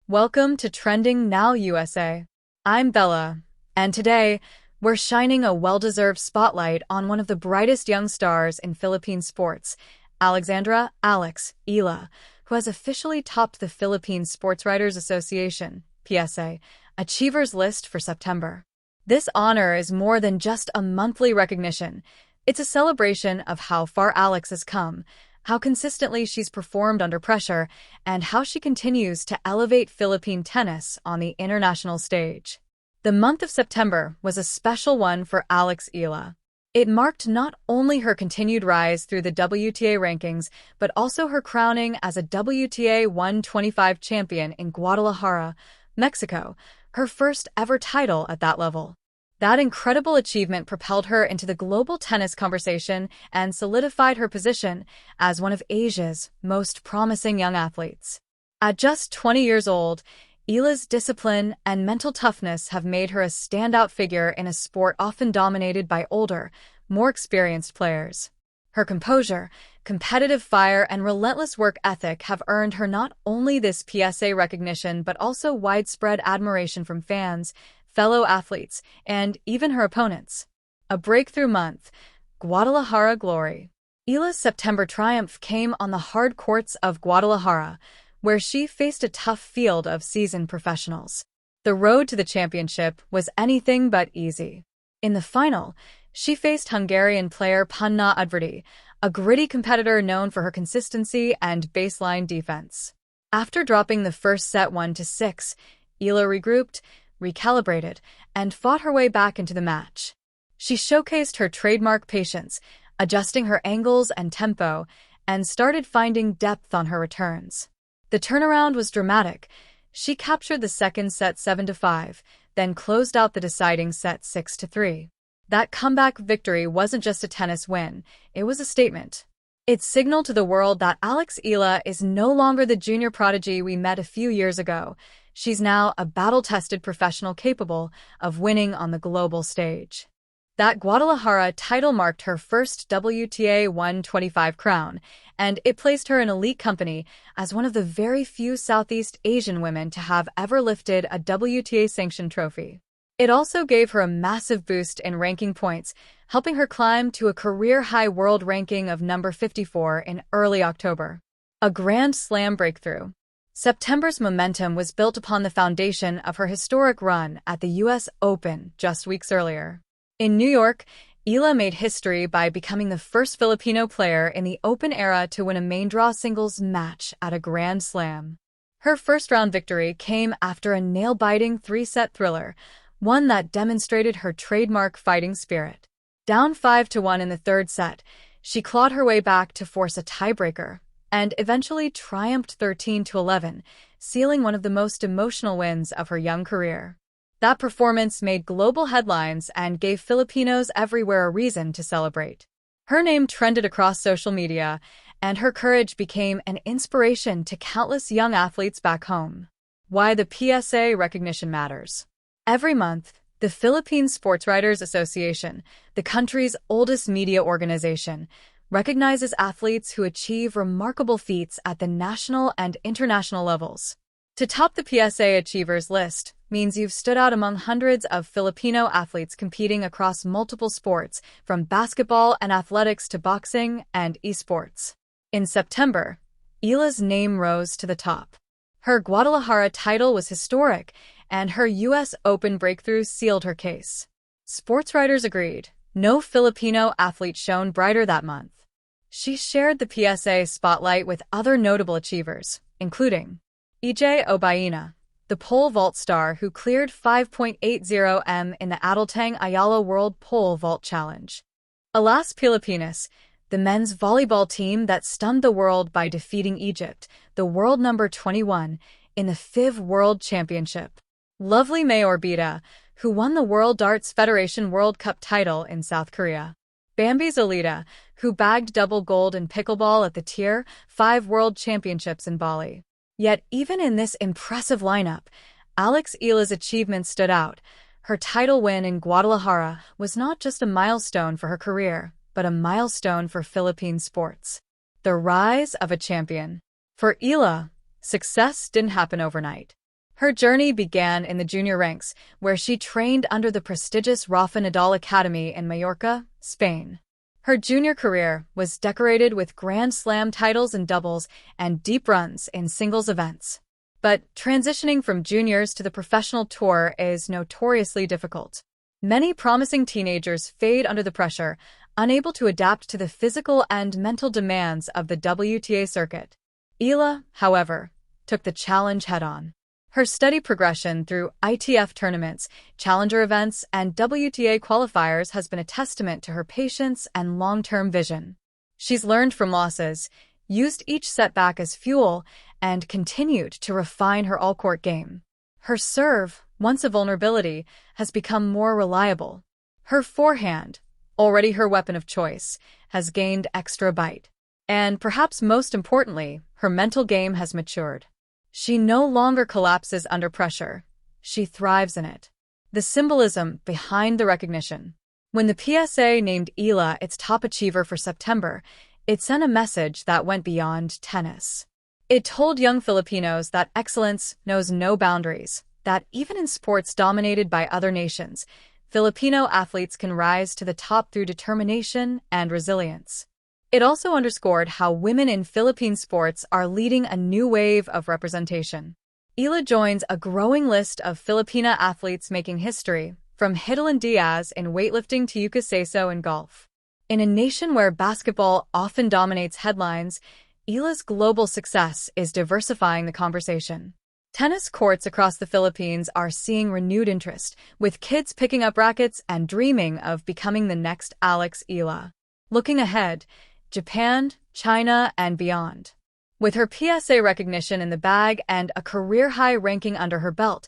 Welcome to Trending Now USA. I'm Bella, and today we're shining a well-deserved spotlight on one of the brightest young stars in Philippine sports, Alexandra Eala, who has officially topped the Philippine Sportswriters Association (PSA) Achievers List for September. This honor is more than just a monthly recognition. It's a celebration of how far Alex has come, how consistently she's performed under pressure, and how she continues to elevate Philippine tennis on the international stage. The month of September was a special one for Eala. It marked not only her continued rise through the WTA rankings, but also her crowning as a WTA 125 champion in Guadalajara, Mexico, her first ever title at that level. That incredible achievement propelled her into the global tennis conversation and solidified her position as one of Asia's most promising young athletes. At just 20 years old, Eala's discipline and mental toughness have made her a standout figure in a sport often dominated by older, more experienced players. Her composure, competitive fire, and relentless work ethic have earned her not only this PSA recognition but also widespread admiration from fans, fellow athletes, and even her opponents. A breakthrough month, Guadalajara glory. Eala's September triumph came on the hard courts of Guadalajara, where she faced a tough field of seasoned professionals. The road to the championship was anything but easy. In the final, she faced Hungarian player Punna Udvardy, a gritty competitor known for her consistency and baseline defense. After dropping the first set 1-6, Eala regrouped, recalibrated, and fought her way back into the match. She showcased her trademark patience, adjusting her angles and tempo, and started finding depth on her returns. The turnaround was dramatic. She captured the second set 7-5, then closed out the deciding set 6-3. That comeback victory wasn't just a tennis win, it was a statement. It signaled to the world that Eala is no longer the junior prodigy we met a few years ago. She's now a battle-tested professional capable of winning on the global stage. That Guadalajara title marked her first WTA 125 crown, and it placed her in elite company as one of the very few Southeast Asian women to have ever lifted a WTA-sanctioned trophy. It also gave her a massive boost in ranking points, helping her climb to a career-high world ranking of number 54 in early October. A Grand Slam breakthrough. September's momentum was built upon the foundation of her historic run at the U.S. Open just weeks earlier. In New York, Eala made history by becoming the first Filipino player in the Open era to win a main draw singles match at a Grand Slam. Her first-round victory came after a nail-biting three-set thriller, one that demonstrated her trademark fighting spirit. Down 5-1 in the third set, she clawed her way back to force a tiebreaker, and eventually triumphed 13-11, sealing one of the most emotional wins of her young career. That performance made global headlines and gave Filipinos everywhere a reason to celebrate. Her name trended across social media, and her courage became an inspiration to countless young athletes back home. Why the PSA recognition matters. Every month, the Philippine Sportswriters Association, the country's oldest media organization, recognizes athletes who achieve remarkable feats at the national and international levels. To top the PSA Achievers List means you've stood out among hundreds of Filipino athletes competing across multiple sports, from basketball and athletics to boxing and esports. In September, Eala's name rose to the top. Her Guadalajara title was historic, and her U.S. Open breakthrough sealed her case. Sportswriters agreed. No Filipino athlete shone brighter that month. She shared the PSA spotlight with other notable achievers, including EJ Obaina, the pole vault star who cleared 5.80 m in the Adultang Ayala World Pole Vault Challenge. Alas Pilipinas, the men's volleyball team that stunned the world by defeating Egypt, the world number 21, in the FIV World Championship. Lovely May Orbita, who won the World Darts Federation World Cup title in South Korea. Bambi Zolita, who bagged double gold in pickleball at the Tier 5 World Championships in Bali. Yet even in this impressive lineup, Eala's achievements stood out. Her title win in Guadalajara was not just a milestone for her career, but a milestone for Philippine sports. The rise of a champion. For Eala, success didn't happen overnight. Her journey began in the junior ranks, where she trained under the prestigious Rafa Nadal Academy in Mallorca, Spain. Her junior career was decorated with Grand Slam titles in doubles and deep runs in singles events. But transitioning from juniors to the professional tour is notoriously difficult. Many promising teenagers fade under the pressure, unable to adapt to the physical and mental demands of the WTA circuit. Eala, however, took the challenge head-on. Her steady progression through ITF tournaments, challenger events, and WTA qualifiers has been a testament to her patience and long-term vision. She's learned from losses, used each setback as fuel, and continued to refine her all-court game. Her serve, once a vulnerability, has become more reliable. Her forehand, already her weapon of choice, has gained extra bite. And perhaps most importantly, her mental game has matured. She no longer collapses under pressure. She thrives in it. The symbolism behind the recognition. When the PSA named Eala its top achiever for September, it sent a message that went beyond tennis. It told young Filipinos that excellence knows no boundaries, that even in sports dominated by other nations, Filipino athletes can rise to the top through determination and resilience. It also underscored how women in Philippine sports are leading a new wave of representation. Eala joins a growing list of Filipina athletes making history, from Hidilyn Diaz in weightlifting to Yuka Seso in golf. In a nation where basketball often dominates headlines, Eala's global success is diversifying the conversation. Tennis courts across the Philippines are seeing renewed interest, with kids picking up rackets and dreaming of becoming the next Alex Eala. Looking ahead, Japan, China, and beyond. With her PSA recognition in the bag and a career-high ranking under her belt,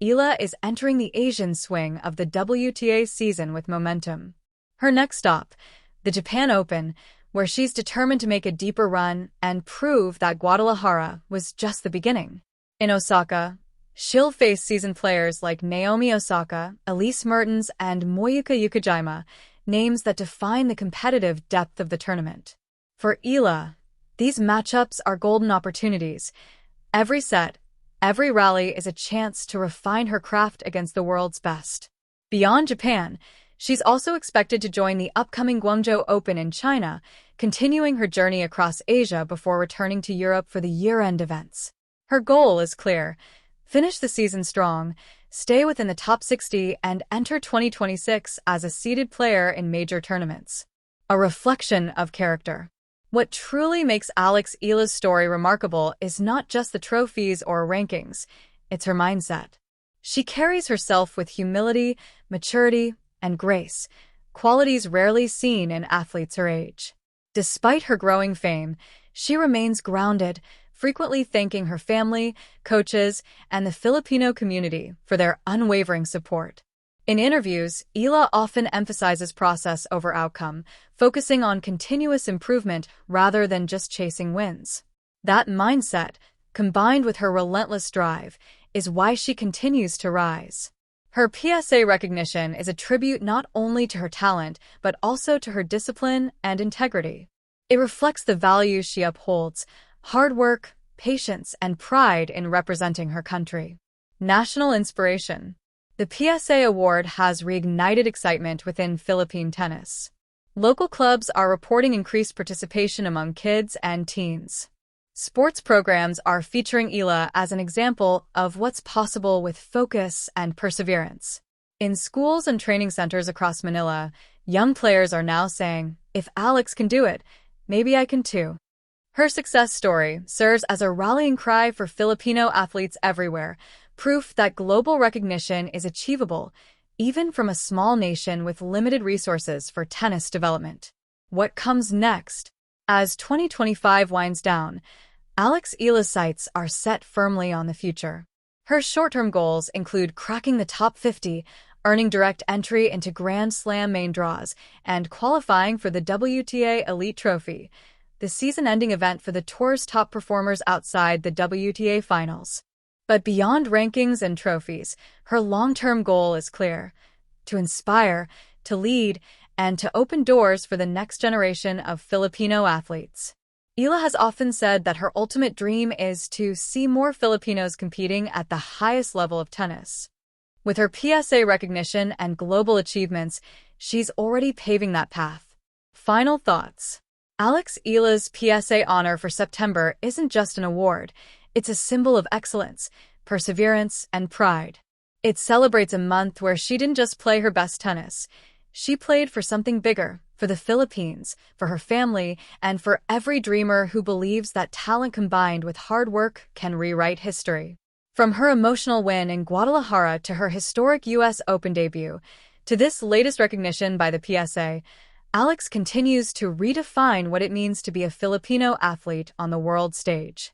Eala is entering the Asian swing of the WTA season with momentum. Her next stop, the Japan Open, where she's determined to make a deeper run and prove that Guadalajara was just the beginning. In Osaka, she'll face seasoned players like Naomi Osaka, Elise Mertens, and Moyuka Yukijima, names that define the competitive depth of the tournament. For Eala, these matchups are golden opportunities. Every set, every rally is a chance to refine her craft against the world's best. Beyond Japan, she's also expected to join the upcoming Guangzhou Open in China, continuing her journey across Asia before returning to Europe for the year-end events. Her goal is clear: finish the season strong, stay within the top 60, and enter 2026 as a seeded player in major tournaments. A reflection of character. What truly makes Alex Eala's story remarkable is not just the trophies or rankings, it's her mindset. She carries herself with humility, maturity, and grace, qualities rarely seen in athletes her age. Despite her growing fame, she remains grounded, frequently thanking her family, coaches, and the Filipino community for their unwavering support. In interviews, Eala often emphasizes process over outcome, focusing on continuous improvement rather than just chasing wins. That mindset, combined with her relentless drive, is why she continues to rise. Her PSA recognition is a tribute not only to her talent, but also to her discipline and integrity. It reflects the values she upholds: hard work, patience, and pride in representing her country. National inspiration. The PSA award has reignited excitement within Philippine tennis. Local clubs are reporting increased participation among kids and teens. Sports programs are featuring Eala as an example of what's possible with focus and perseverance. In schools and training centers across Manila, young players are now saying, "If Alex can do it, maybe I can too." Her success story serves as a rallying cry for Filipino athletes everywhere, proof that global recognition is achievable, even from a small nation with limited resources for tennis development. What comes next? As 2025 winds down, Alex Eala's sights are set firmly on the future. Her short-term goals include cracking the top 50, earning direct entry into Grand Slam main draws, and qualifying for the WTA Elite Trophy, the season-ending event for the tour's top performers outside the WTA finals. But beyond rankings and trophies, her long-term goal is clear: to inspire, to lead, and to open doors for the next generation of Filipino athletes. Eala has often said that her ultimate dream is to see more Filipinos competing at the highest level of tennis. With her PSA recognition and global achievements, she's already paving that path. Final thoughts. Eala's PSA honor for September isn't just an award, it's a symbol of excellence, perseverance, and pride. It celebrates a month where she didn't just play her best tennis. She played for something bigger, for the Philippines, for her family, and for every dreamer who believes that talent combined with hard work can rewrite history. From her emotional win in Guadalajara to her historic U.S. Open debut, to this latest recognition by the PSA, Alex continues to redefine what it means to be a Filipino athlete on the world stage.